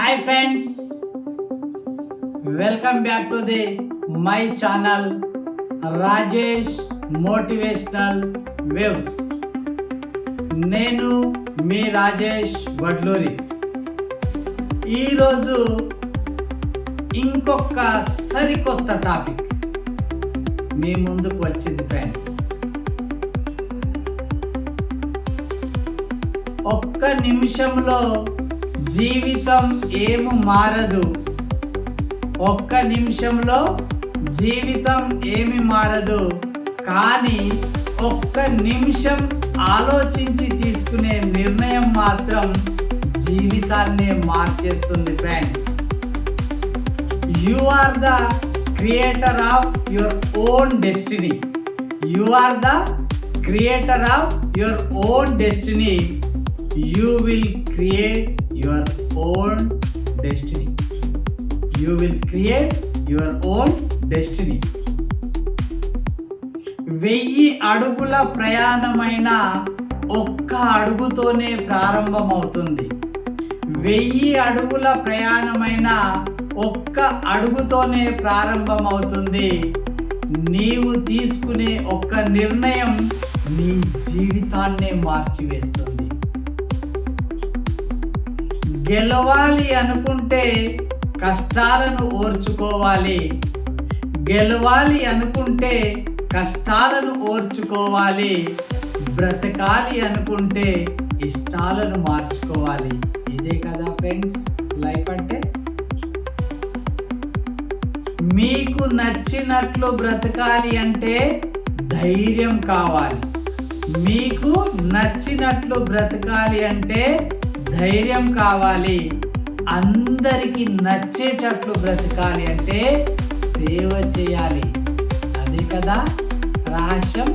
Hi friends, welcome back to my channel Rajesh Motivational Waves. నేను మీ రాజేష్ వడ్లూరి. ఈరోజు ఇంకొక సరికొత్త టాపిక్ మీ ముందుకు వచ్చింది ఫ్రెండ్స్. ఒక్క నిమిషంలో జీవితం ఏమి మారదు. ఒక్క నిమిషంలో జీవితం ఏమి మారదు, కానీ ఒక్క నిమిషం ఆలోచించి తీసుకునే నిర్ణయం మాత్రం జీవితాన్నే మార్చేస్తుంది friends. You are the creator of your own destiny. You are the creator of your own destiny. You will create your own destiny. You will create your own destiny. 1000 అడుగుల ప్రయాణమైన ఒక్క అడుగుతోనే ప్రారంభమవుతుంది. 1000 అడుగుల ప్రయాణమైన ఒక్క అడుగుతోనే ప్రారంభమవుతుంది. నీవు తీసుకునే ఒక్క నిర్ణయం నీ జీవితాన్నే మార్చివేస్తుంది. గెలవాలి అనుకుంటే కష్టాలను ఓర్చుకోవాలి. గెలవాలి అనుకుంటే కష్టాలను ఓర్చుకోవాలి. బ్రతకాలి అనుకుంటే ఇష్టాలను మార్చుకోవాలి. ఇదే కదా ఫ్రెండ్స్ లైఫ్ అంటే. మీకు నచ్చినట్లు బ్రతకాలి అంటే ధైర్యం కావాలి. మీకు నచ్చినట్లు బ్రతకాలి అంటే ధైర్యం కావాలి. అందరికీ నచ్చేటట్లు బ్రతకాలి అంటే సేవ చేయాలి. అదే కదా రహస్యం.